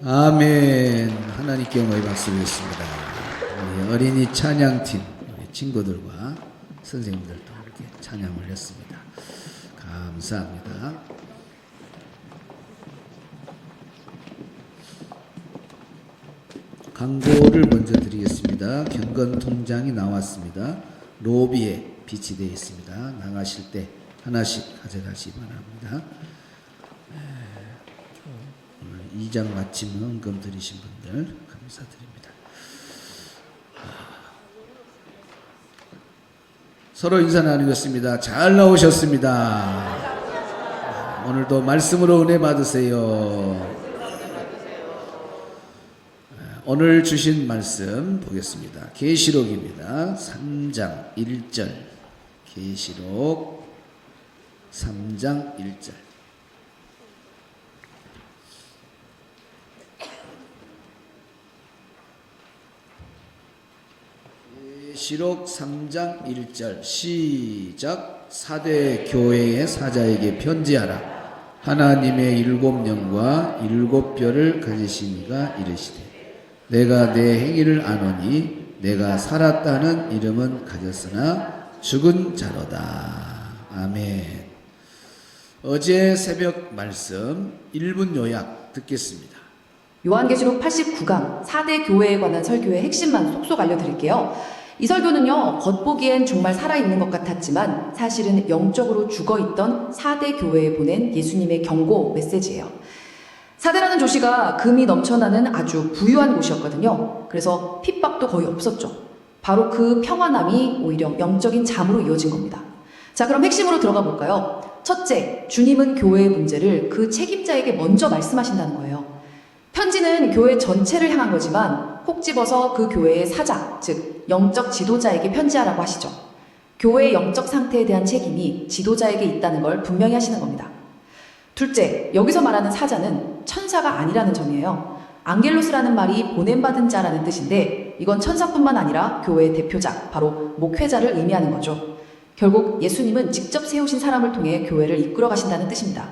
아멘. 하나님께 영광의 박수를 드렸습니다. 우리 어린이 찬양팀 우리 친구들과 선생님들도 이렇게 찬양을 했습니다. 감사합니다. 광고를 먼저 드리겠습니다. 경건 통장이 나왔습니다. 로비에 빛이 되어 있습니다. 나가실 때 하나씩 가져가시기 바랍니다. 오늘 2장 마침 헌금 드리신 분들 감사드립니다. 서로 인사 나누겠습니다. 잘 나오셨습니다. 오늘도 말씀으로 은혜 받으세요. 오늘 주신 말씀 보겠습니다. 계시록입니다. 3장 1절. 계시록 3장 1절. 계시록 3장 1절 시작. 사대 교회의 사자에게 편지하라. 하나님의 일곱 영과 일곱 뼈를 가지신 이가 이르시되 내가 내 행위를 아노니 내가 살았다는 이름은 가졌으나 죽은 자로다. 아멘. 어제 새벽 말씀 1분 요약 듣겠습니다. 요한계시록 89강 4대 교회에 관한 설교의 핵심만 속속 알려드릴게요. 이 설교는요, 겉보기엔 정말 살아있는 것 같았지만 사실은 영적으로 죽어있던 4대 교회에 보낸 예수님의 경고 메시지예요. 사대라는 도시가 금이 넘쳐나는 아주 부유한 곳이었거든요. 그래서 핍박도 거의 없었죠. 바로 그 평안함이 오히려 영적인 잠으로 이어진 겁니다. 자, 그럼 핵심으로 들어가 볼까요? 첫째, 주님은 교회의 문제를 그 책임자에게 먼저 말씀하신다는 거예요. 편지는 교회 전체를 향한 거지만 콕 집어서 그 교회의 사자, 즉 영적 지도자에게 편지하라고 하시죠. 교회의 영적 상태에 대한 책임이 지도자에게 있다는 걸 분명히 하시는 겁니다. 둘째, 여기서 말하는 사자는 천사가 아니라는 점이에요. 앙겔로스라는 말이 보냄받은 자라는 뜻인데 이건 천사뿐만 아니라 교회의 대표자, 바로 목회자를 의미하는 거죠. 결국 예수님은 직접 세우신 사람을 통해 교회를 이끌어 가신다는 뜻입니다.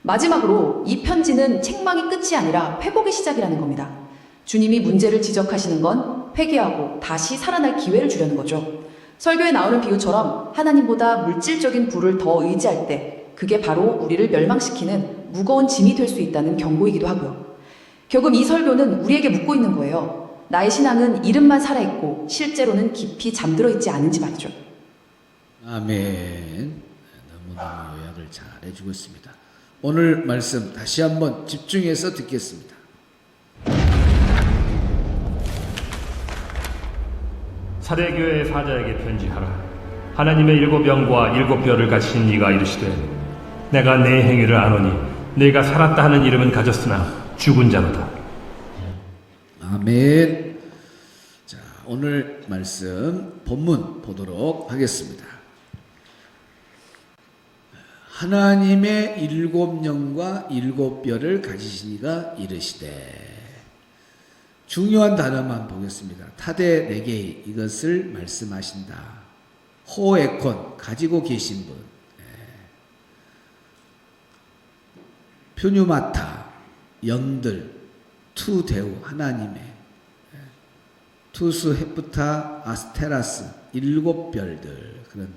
마지막으로 이 편지는 책망이 끝이 아니라 회복의 시작이라는 겁니다. 주님이 문제를 지적하시는 건 회개하고 다시 살아날 기회를 주려는 거죠. 설교에 나오는 비유처럼 하나님보다 물질적인 부를 더 의지할 때 그게 바로 우리를 멸망시키는 무거운 짐이 될 수 있다는 경고이기도 하고요. 결국 이 설교는 우리에게 묻고 있는 거예요. 나의 신앙은 이름만 살아있고 실제로는 깊이 잠들어 있지 않은지 말이죠. 아멘. 너무너무 요약을 잘 해주고 있습니다. 오늘 말씀 다시 한번 집중해서 듣겠습니다. 사대교회의 사자에게 편지하라. 하나님의 일곱 영과 일곱 뼈를 가진 이가 이르시되 내가 내 행위를 아노니 내가 살았다 하는 이름은 가졌으나 죽은 자로다. 아멘. 자, 오늘 말씀 본문 보도록 하겠습니다. 하나님의 일곱 영과 일곱 뼈를 가지신 이가 이르시되. 중요한 단어만 보겠습니다. 타데 네게이 이것을 말씀하신다. 호에콘 가지고 계신 분. 퓨뉴마타 영들 투데우 하나님의 투스 헤프타 아스테라스 일곱 별들 그런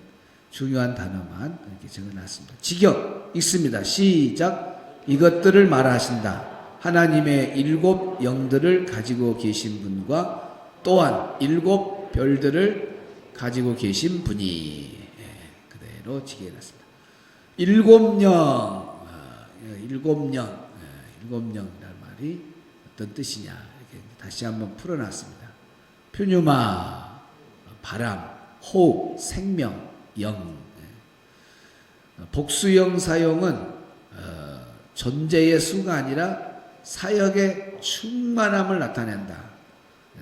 중요한 단어만 이렇게 적어놨습니다. 직역 읽습니다. 시작. 이것들을 말하신다. 하나님의 일곱 영들을 가지고 계신 분과 또한 일곱 별들을 가지고 계신 분이 그대로 직역해놨습니다. 일곱 영이라는 말이 어떤 뜻이냐 이렇게 다시 한번 풀어놨습니다. 퓨뉴마 바람, 호흡, 생명, 영. 복수형 사용은 존재의 수가 아니라 사역의 충만함을 나타낸다.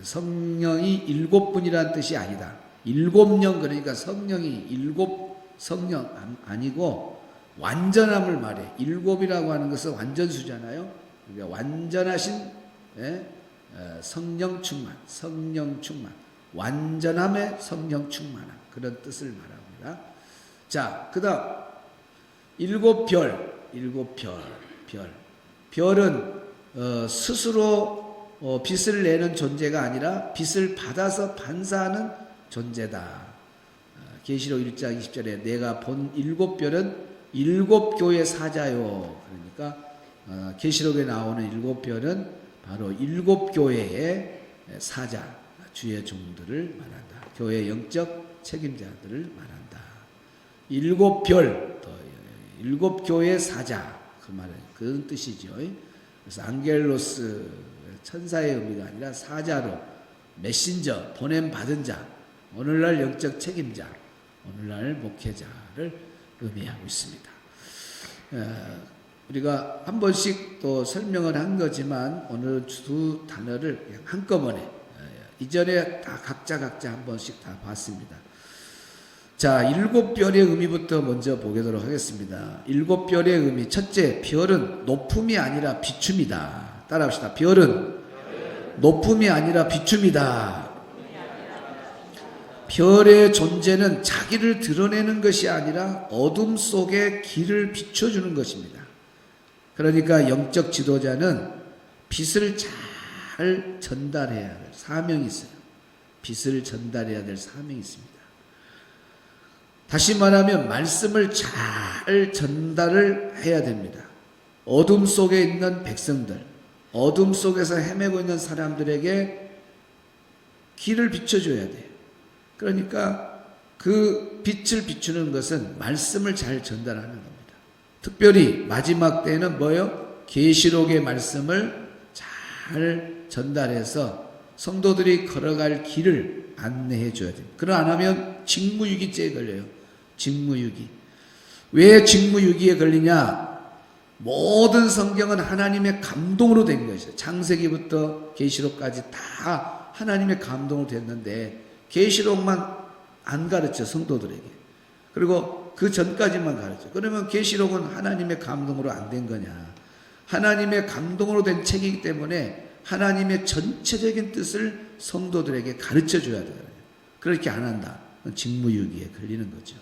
성령이 일곱 분이라는 뜻이 아니다. 일곱 영 그러니까 성령이 일곱 성령 아니고 완전함을 말해. 일곱이라고 하는 것은 완전수잖아요. 그러니까 완전하신 성령 충만, 완전함의 성령 충만함 그런 뜻을 말합니다. 자, 그다음 일곱 별. 별은 스스로 빚을 내는 존재가 아니라 빚을 받아서 반사하는 존재다. 계시록 1장 20절에 내가 본 7별은 7교회 사자요. 그러니까 계시록에 나오는 7별은 바로 7교회의 사자, 주의 종들을 말한다. 교회 영적 책임자들을 말한다. 7별, 또 7교회 사자, 그 말은 그런 뜻이죠. 그래서 안겔로스, 천사의 의미가 아니라 사자로, 메신저, 보냄 받은 자, 오늘날 영적 책임자, 오늘날 목회자를 의미하고 있습니다. 우리가 한 번씩 또 설명을 한 거지만 오늘 두 단어를 그냥 한꺼번에 이전에 다 각자 한 번씩 다 봤습니다. 자, 7별의 의미부터 먼저 보도록 하겠습니다. 7별의 의미. 첫째, 별은 높음이 아니라 비춤이다. 따라합시다. 별은 높음이 아니라 비춤이다. 별의 존재는 자기를 드러내는 것이 아니라 어둠 속에 길을 비춰주는 것입니다. 그러니까 영적 지도자는 빛을 잘 전달해야 될 사명이 있어요. 빛을 전달해야 될 사명이 있습니다. 다시 말하면 말씀을 잘 전달을 해야 됩니다. 어둠 속에 있는 백성들, 어둠 속에서 헤매고 있는 사람들에게 길을 비춰줘야 돼요. 그러니까 그 빛을 비추는 것은 말씀을 잘 전달하는 겁니다. 특별히 마지막 때는 뭐요? 계시록의 말씀을 잘 전달해서 성도들이 걸어갈 길을 안내해 줘야 됩니다. 그러 안 하면 직무유기죄에 걸려요. 직무유기. 왜 직무유기에 걸리냐? 모든 성경은 하나님의 감동으로 된 것이에요. 창세기부터 계시록까지 다 하나님의 감동으로 됐는데 계시록만 안 가르쳐 성도들에게. 그리고 그 전까지만 가르쳐. 그러면 계시록은 하나님의 감동으로 안 된 거냐? 하나님의 감동으로 된 책이기 때문에 하나님의 전체적인 뜻을 성도들에게 가르쳐 줘야 돼요. 그렇게 안 한다. 직무유기에 걸리는 거죠.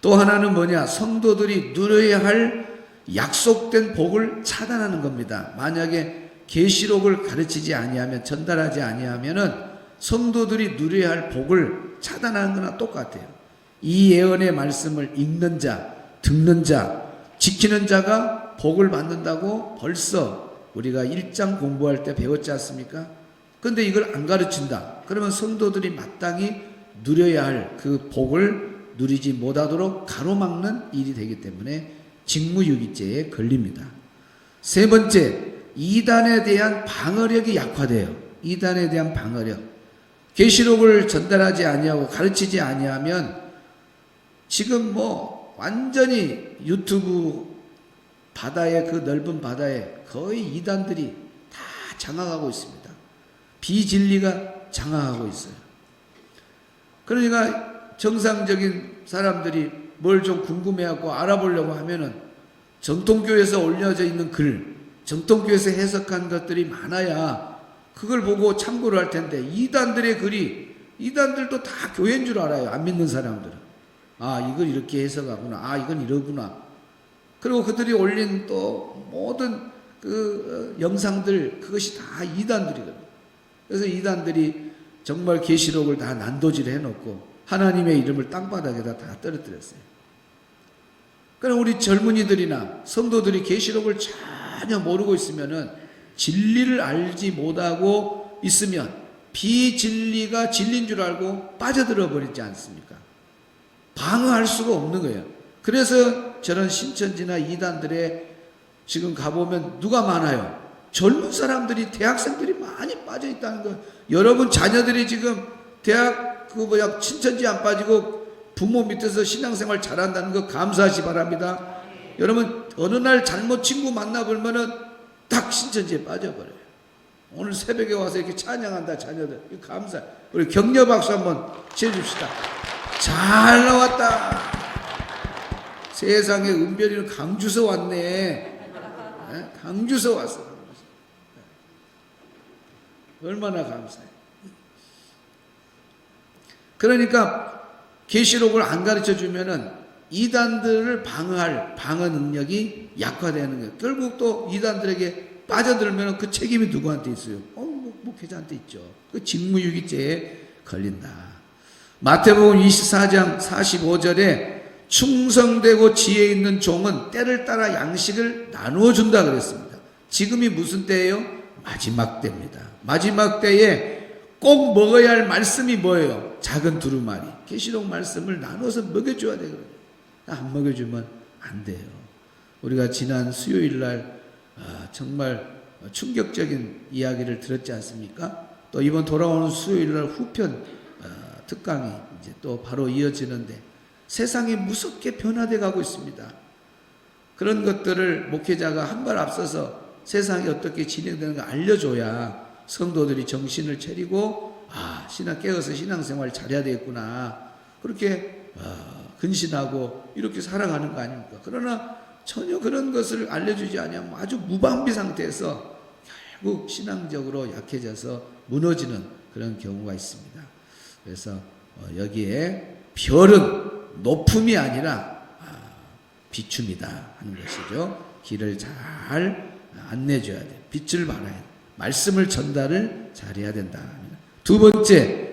또 하나는 뭐냐? 성도들이 누려야 할 약속된 복을 차단하는 겁니다. 만약에 계시록을 가르치지 아니하면, 전달하지 아니하면은 성도들이 누려야 할 복을 차단하는 거나 똑같아요. 이 예언의 말씀을 읽는 자, 듣는 자, 지키는 자가 복을 받는다고 벌써 우리가 1장 공부할 때 배웠지 않습니까? 근데 이걸 안 가르친다. 그러면 성도들이 마땅히 누려야 할 그 복을 누리지 못하도록 가로막는 일이 되기 때문에 직무유기죄에 걸립니다. 세 번째, 이단에 대한 방어력이 약화돼요. 이단에 대한 방어력. 계시록을 전달하지 아니하고 가르치지 아니하면 지금 뭐 완전히 유튜브 바다에, 그 넓은 바다에 거의 이단들이 다 장악하고 있습니다. 비진리가 장악하고 있어요. 그러니까 정상적인 사람들이 뭘 좀 궁금해하고 알아보려고 하면은 정통교회에서 올려져 있는 글, 정통교회에서 해석한 것들이 많아야 그걸 보고 참고를 할 텐데, 이단들의 글이, 이단들도 다 교회인 줄 알아요. 안 믿는 사람들은. 아, 이걸 이렇게 해석하구나. 아, 이건 이러구나. 그리고 그들이 올린 또 모든 그 영상들, 그것이 다 이단들이거든요. 그래서 이단들이 정말 계시록을 다 난도질 해놓고 하나님의 이름을 땅바닥에다 다 떨어뜨렸어요. 그럼 우리 젊은이들이나 성도들이 계시록을 전혀 모르고 있으면은, 진리를 알지 못하고 있으면 비진리가 진리인 줄 알고 빠져들어 버리지 않습니까? 방어할 수가 없는 거예요. 그래서 저런 신천지나 이단들에 지금 가보면 누가 많아요? 젊은 사람들이, 대학생들이 많이 빠져 있다는 거. 여러분 자녀들이 지금 대학 신천지 안 빠지고 부모 밑에서 신앙생활 잘한다는 거 감사하시 바랍니다. 여러분 어느 날 잘못 친구 만나보면은 딱 신천지에 빠져버려요. 오늘 새벽에 와서 이렇게 찬양한다 자녀들. 이거 감사. 우리 격려 박수 한번 쳐줍시다. 잘 나왔다. 세상에 은별이는 강주서 왔네. 강주서 왔어. 얼마나 감사해. 그러니까 계시록을 안 가르쳐 주면은 이단들을 방어할 방어 능력이 약화되는 거예요. 결국 또 이단들에게 빠져들면 그 책임이 누구한테 있어요? 목회자한테 있죠. 그 직무유기죄에 걸린다. 마태복음 24장 45절에 충성되고 지혜 있는 종은 때를 따라 양식을 나누어 준다 그랬습니다. 지금이 무슨 때예요? 마지막 때입니다. 마지막 때에 꼭 먹어야 할 말씀이 뭐예요? 작은 두루마리. 계시록 말씀을 나눠서 먹여줘야 되거든요. 안 먹여주면 안 돼요. 우리가 지난 수요일 날 정말 충격적인 이야기를 들었지 않습니까? 또 이번 돌아오는 수요일 날 후편 특강이 이제 또 바로 이어지는데 세상이 무섭게 변화돼 가고 있습니다. 그런 것들을 목회자가 한 발 앞서서 세상이 어떻게 진행되는가 알려줘야 성도들이 정신을 차리고 신앙 깨어서 신앙생활 잘해야 되겠구나 그렇게 근신하고 이렇게 살아가는 거 아닙니까? 그러나 전혀 그런 것을 알려주지 않으면 아주 무방비 상태에서 결국 신앙적으로 약해져서 무너지는 그런 경우가 있습니다. 그래서 여기에 별은 높음이 아니라 비춤이다 하는 것이죠. 길을 잘 안내줘야 돼. 빛을 발해야 돼. 말씀을 전달을 잘해야 된다. 두 번째,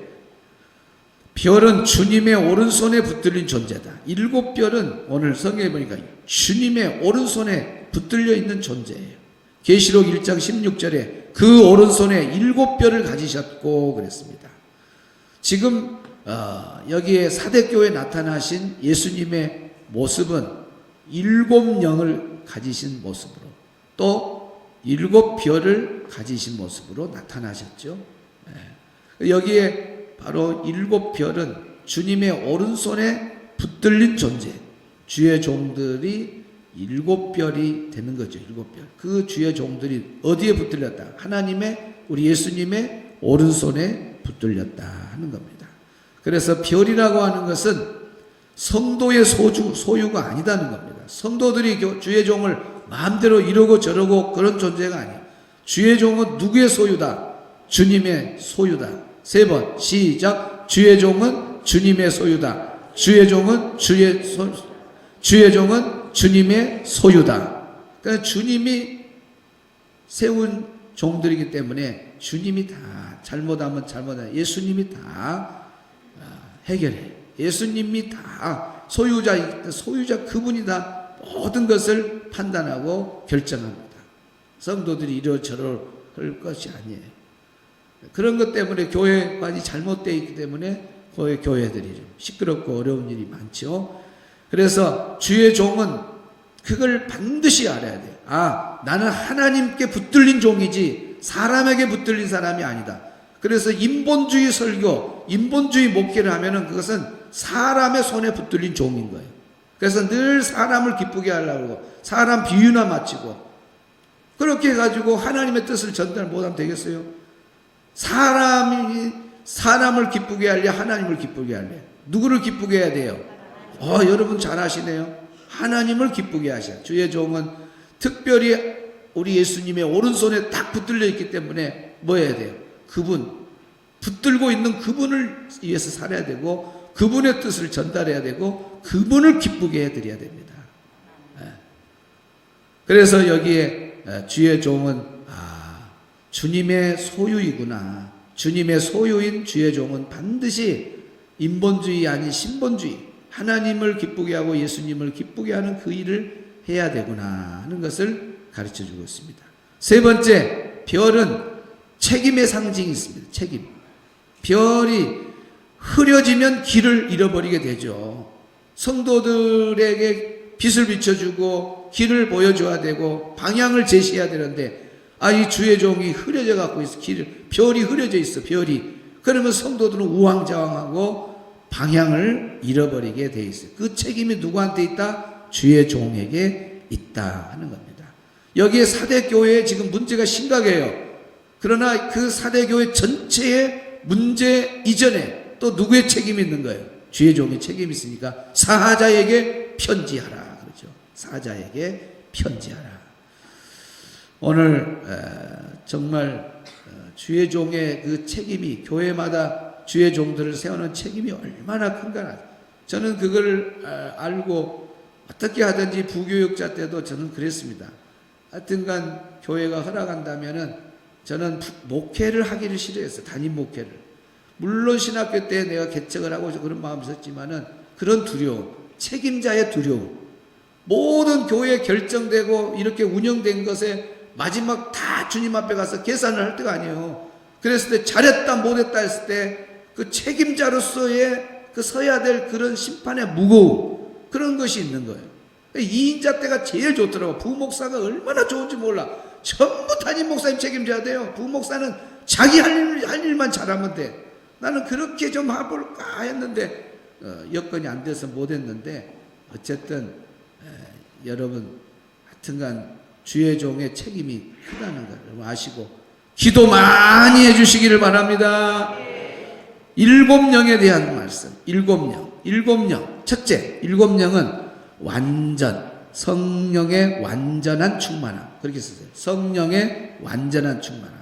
별은 주님의 오른손에 붙들린 존재다. 7별은 오늘 성경에 보니까 주님의 오른손에 붙들려 있는 존재예요. 계시록 1장 16절에 그 오른손에 7별을 가지셨고 그랬습니다. 지금 여기에 사대교회에 나타나신 예수님의 모습은 7영을 가지신 모습으로 또 7별을 가지신 모습으로 나타나셨죠. 여기에 바로 7별은 주님의 오른손에 붙들린 존재, 주의 종들이 7별이 되는 거죠. 7별. 그 주의 종들이 어디에 붙들렸다? 하나님의, 우리 예수님의 오른손에 붙들렸다 하는 겁니다. 그래서 별이라고 하는 것은 성도의 소유가 아니다는 겁니다. 성도들이 주의 종을 마음대로 이러고 저러고 그런 존재가 아니에요. 주의 종은 누구의 소유다? 주님의 소유다. 3번 시작. 주의 종은 주님의 소유다. 주의 종은 주의 종은 주님의 소유다. 그러니까 주님이 세운 종들이기 때문에 주님이 다 잘못하면 잘못하면 예수님이 다 해결해. 예수님이 다 소유자 그분이 다 모든 것을 판단하고 결정합니다. 성도들이 이러저러 할 것이 아니에요. 그런 것 때문에 교회관이 잘못되어 있기 때문에 교회들이 좀 시끄럽고 어려운 일이 많죠. 그래서 주의 종은 그걸 반드시 알아야 돼요. 나는 하나님께 붙들린 종이지 사람에게 붙들린 사람이 아니다. 그래서 인본주의 설교, 인본주의 목회를 하면은 그것은 사람의 손에 붙들린 종인 거예요. 그래서 늘 사람을 기쁘게 하려고 하고 사람 비유나 마치고 그렇게 해가지고 하나님의 뜻을 전달 못하면 되겠어요? 사람이 사람을 기쁘게 할래? 하나님을 기쁘게 할래? 누구를 기쁘게 해야 돼요? 여러분 잘 아시네요. 하나님을 기쁘게 하셔. 주의 종은 특별히 우리 예수님의 오른손에 딱 붙들려 있기 때문에 뭐 해야 돼요? 그분, 붙들고 있는 그분을 위해서 살아야 되고 그분의 뜻을 전달해야 되고 그분을 기쁘게 해드려야 됩니다. 그래서 여기에 주의 종은 주님의 소유이구나. 주님의 소유인 주의 종은 반드시 인본주의 아닌 신본주의, 하나님을 기쁘게 하고 예수님을 기쁘게 하는 그 일을 해야 되구나 하는 것을 가르쳐주고 있습니다. 세 번째, 별은 책임의 상징이 있습니다. 책임. 별이 흐려지면 길을 잃어버리게 되죠. 성도들에게 빛을 비춰주고 길을 보여줘야 되고 방향을 제시해야 되는데 이 주의 종이 흐려져 갖고 있어. 별이 흐려져 있어. 별이. 그러면 성도들은 우왕좌왕하고 방향을 잃어버리게 돼 있어요. 그 책임이 누구한테 있다? 주의 종에게 있다 하는 겁니다. 여기에 사대교회에 지금 문제가 심각해요. 그러나 그 사대교회 전체의 문제 이전에 또 누구의 책임이 있는 거예요? 주의 종의 책임이 있으니까 사자에게 편지하라. 그렇죠. 사자에게 편지하라. 오늘 정말 주의 종의 그 책임이 교회마다 주의 종들을 세우는 책임이 얼마나 큰가. 저는 그걸 알고 어떻게 하든지 부교육자 때도 저는 그랬습니다. 하여튼간 교회가 허락한다면은 저는 목회를 하기를 싫어했어요. 담임 목회를. 물론 신학교 때 내가 개척을 하고 그런 마음이 있었지만은 그런 두려움, 책임자의 두려움, 모든 교회 결정되고 이렇게 운영된 것에 마지막 다 주님 앞에 가서 계산을 할 때가 아니에요. 그랬을 때 잘했다 못했다 했을 때 그 책임자로서의 그 서야 될 그런 심판의 무거움, 그런 것이 있는 거예요. 2인자 때가 제일 좋더라고. 부목사가 얼마나 좋은지 몰라. 전부 담임 목사님 책임져야 돼요. 부목사는 자기 할 일만 잘하면 돼. 나는 그렇게 좀 해볼까 했는데 여건이 안 돼서 못했는데 어쨌든 여러분 하여튼간 주의 종의 책임이 크다는 걸 여러분 아시고 기도 많이 해주시기를 바랍니다. 7영에 대한 말씀. 7영. 첫째, 7영은 완전, 성령의 완전한 충만함. 그렇게 쓰세요. 성령의 완전한 충만함.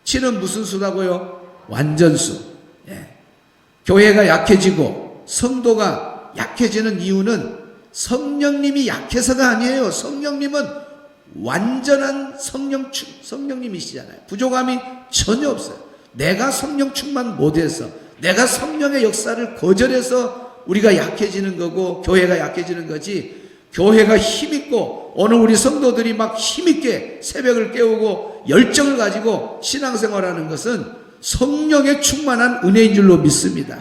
7은 무슨 수라고요? 완전수. 예. 교회가 약해지고 성도가 약해지는 이유는 성령님이 약해서가 아니에요. 성령님은 완전한 성령님이시잖아요. 부족함이 전혀 없어요. 내가 성령 충만 못해서, 내가 성령의 역사를 거절해서 우리가 약해지는 거고 교회가 약해지는 거지, 교회가 힘있고 오늘 우리 성도들이 막 힘있게 새벽을 깨우고 열정을 가지고 신앙생활하는 것은 성령의 충만한 은혜인 줄로 믿습니다.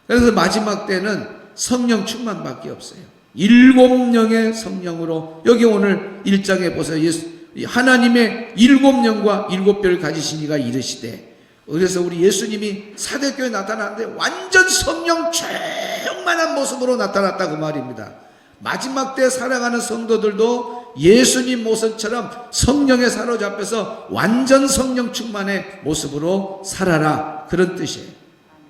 그래서 마지막 때는 성령 충만밖에 없어요. 7영의 성령으로, 여기 오늘 1장에 보세요. 하나님의 7영과 7뼈를 가지신 이가 이르시되, 그래서 우리 예수님이 사대교회에 나타났는데 완전 성령 충만한 모습으로 나타났다고 말입니다. 마지막 때 살아가는 성도들도 예수님 모습처럼 성령에 사로잡혀서 완전 성령 충만의 모습으로 살아라, 그런 뜻이에요.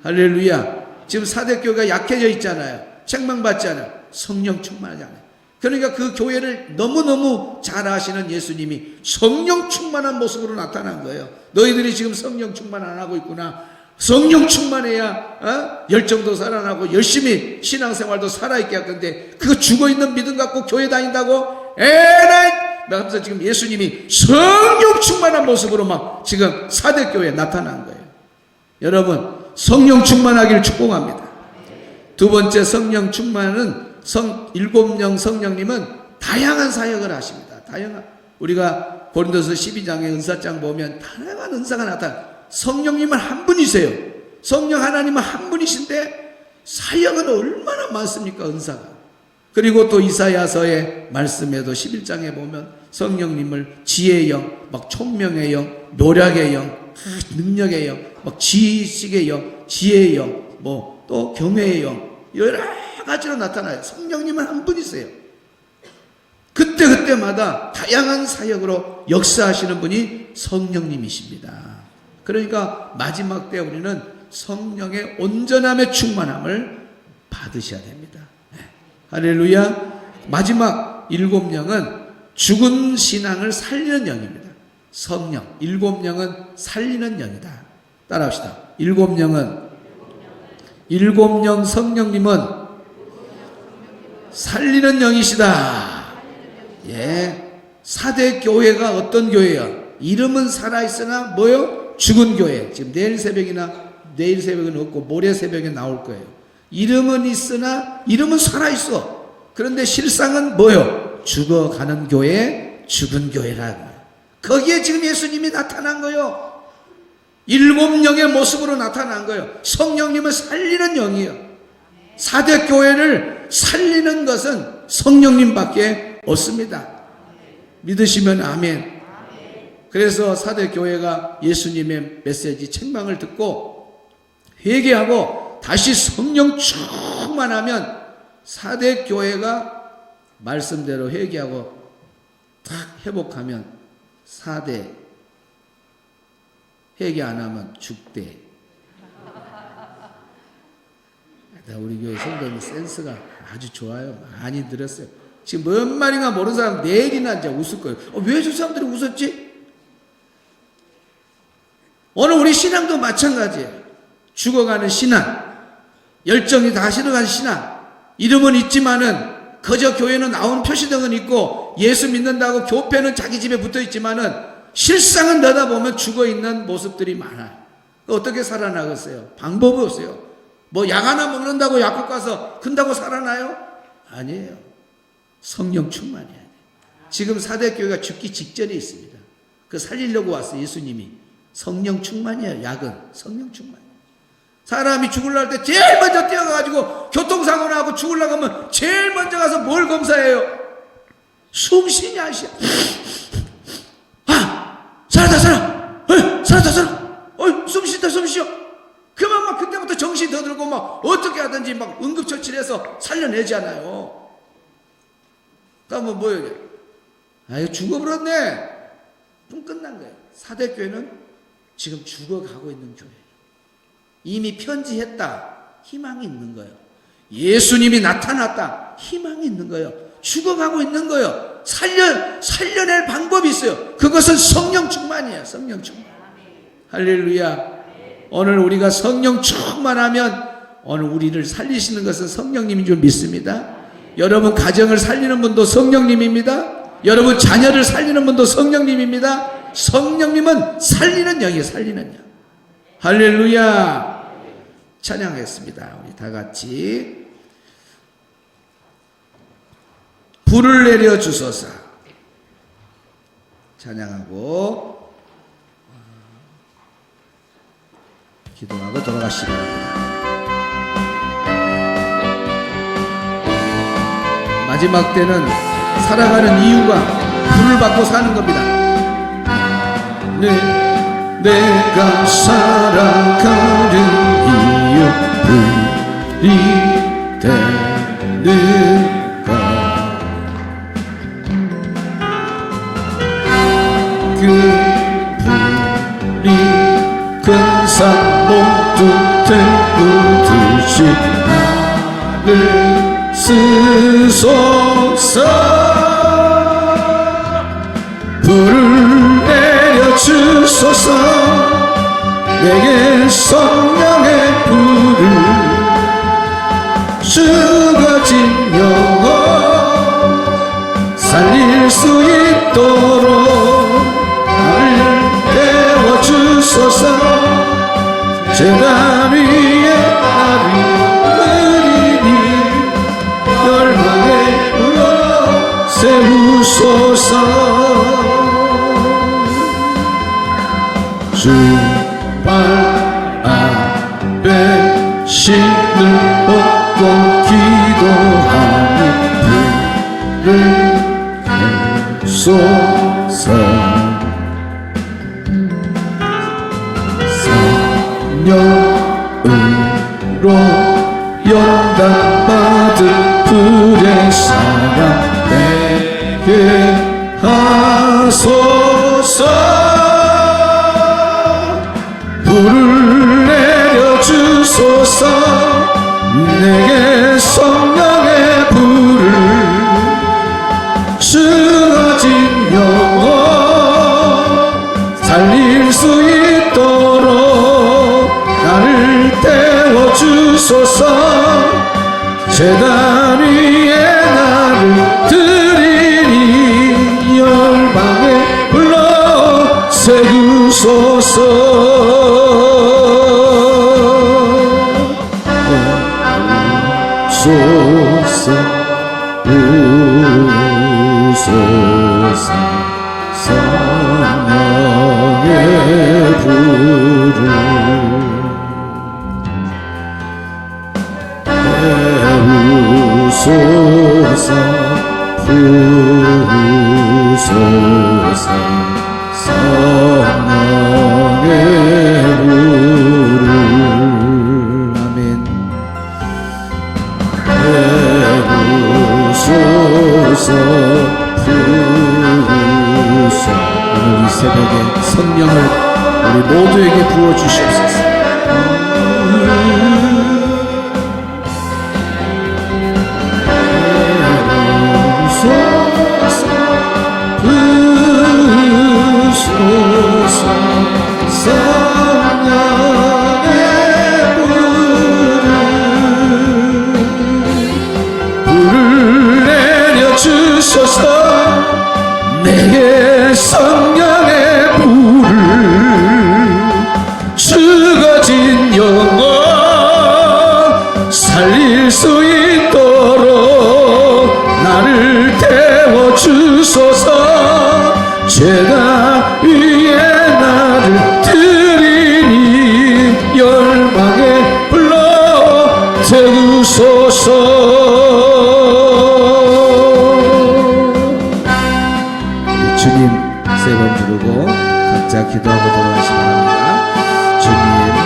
할렐루야. 지금 사대교회가 약해져 있잖아요. 책망받잖아요. 성령 충만하지 않아요. 그러니까 그 교회를 너무너무 잘 아시는 예수님이 성령 충만한 모습으로 나타난 거예요. 너희들이 지금 성령 충만 안 하고 있구나. 성령 충만해야 열정도 살아나고 열심히 신앙생활도 살아있게 할 건데, 그거 죽어있는 믿음 갖고 교회 다닌다고? 에라이! 하면서 지금 예수님이 성령 충만한 모습으로 막 지금 사대교회에 나타난 거예요. 여러분, 성령 충만하기를 축복합니다. 두 번째, 성령 충만은 7영 성령님은 다양한 사역을 하십니다. 우리가 고린도서 12장의 은사장 보면 다양한 은사가 나타나요. 성령님은 한 분이세요. 성령 하나님은 한 분이신데 사역은 얼마나 많습니까, 은사가. 그리고 또 이사야서의 말씀에도 11장에 보면 성령님을 지혜의 영, 막 총명의 영, 노력의 영, 능력의 영, 막 지식의 영, 지혜의 영, 뭐 또 경외의 영, 여러 가지로 나타나요. 성령님은 한 분이세요. 그때마다 다양한 사역으로 역사하시는 분이 성령님이십니다. 그러니까 마지막 때 우리는 성령의 온전함의 충만함을 받으셔야 됩니다. 네. 할렐루야. 마지막 7영은 죽은 신앙을 살리는 영입니다. 성령, 7영은 살리는 영이다. 따라합시다. 7영 성령님은 살리는 영이시다. 예. 사대 교회가 어떤 교회야? 이름은 살아있으나 뭐요? 죽은 교회. 지금 내일 새벽은 없고 모레 새벽에 나올 거예요. 이름은 있으나 이름은 살아있어. 그런데 실상은 뭐요? 죽어가는 교회, 죽은 교회라고. 거기에 지금 예수님이 나타난 거요. 7영의 모습으로 나타난 거예요. 성령님은 살리는 영이에요. 사대 교회를 살리는 것은 성령님밖에 없습니다. 믿으시면 아멘. 그래서 사대 교회가 예수님의 메시지 책망을 듣고 회개하고 다시 성령 충만하면 사대 교회가 말씀대로 회개하고 딱 회복하면 사대, 회개 안 하면 죽대. 우리 교회 성도님 센스가 아주 좋아요. 많이 들었어요. 지금 뭔 말인가 모르는 사람 내일이나 이제 웃을 거예요. 왜 저 사람들이 웃었지? 오늘 우리 신앙도 마찬가지예요. 죽어가는 신앙, 열정이 다 식어가는 신앙, 이름은 있지만은 그저 교회는 나온 표시등은 있고 예수 믿는다고 교패는 자기 집에 붙어 있지만은 실상은 내다보면 죽어있는 모습들이 많아요. 어떻게 살아나겠어요? 방법이 없어요. 뭐 약 하나 먹는다고 약국 가서 큰다고 살아나요? 아니에요. 성령 충만해야 돼요. 지금 사대교회가 죽기 직전에 있습니다. 그 살리려고 왔어요. 예수님이. 성령 충만이에요. 약은 성령 충만. 사람이 죽으려 할 때 제일 먼저 뛰어가가지고 교통사고 나고 죽으려고 하면 제일 먼저 가서 뭘 검사해요? 숨쉬냐 시야. 살았다. 숨쉬다 숨쉬어. 그만 막 그때부터 정신 더 들고 막 어떻게 하든지 막 응급처치를 해서 살려내잖아요. 그러면 뭐예요? 아유 죽어버렸네. 그럼 끝난 거예요. 사대교회는 지금 죽어가고 있는 교회예요. 이미 편지했다. 희망이 있는 거예요. 예수님이 나타났다. 희망이 있는 거예요. 죽어가고 있는 거예요. 살려낼 방법이 있어요. 그것은 성령 충만이에요. 성령 충만. 할렐루야. 오늘 우리가 성령 충만하면 오늘 우리를 살리시는 것은 성령님인 줄 믿습니다. 여러분 가정을 살리는 분도 성령님입니다. 여러분 자녀를 살리는 분도 성령님입니다. 성령님은 살리는 영이에요. 살리는 영. 할렐루야. 찬양하겠습니다. 우리 다 같이. 불을 내려 주소서. 찬양하고 기도하고 돌아가시기 바랍니다. 마지막 때는 살아가는 이유가 불을 받고 사는 겁니다. 내가 살아가는 이유 불이 되는가. 그 불이 근산 모두 태우듯이 나를 쓰소서. 불을 내려주소서. 내게 성령의 불을 죽어진 영혼 살릴 수 있도록 나를 깨워주소서. 제단 위에 나를 의리니 열망에 불러 세우소서. 주 발 앞에 신을 얻고 기도하니 불을 쏘사. 성령으로 연단받은 불의 사랑 내게 하소서. 불을 내려주소서. 내게 성령의 불을 주어진 영혼 살릴 수 있도록 나를 태워주소서. 제단 위에 나를 드리니 열방에 불러 세우소서. 우소서 성령의 불을 태우소서. 부으소서 성령의 불을. 아멘. 부으소서 오늘 이 새벽에 성령을 우리 모두에게 부어주시옵소서. 부으소서 성령의 불을 내게 성령의 불을 죽어진 영혼 살릴 수 있도록 나를 태워주소서. 죄가 위에 나를 들이니 열망에 불러 태우소서. 주님 세 번 부르고 각자 기도하고 돌아가시 바랍니다. 주님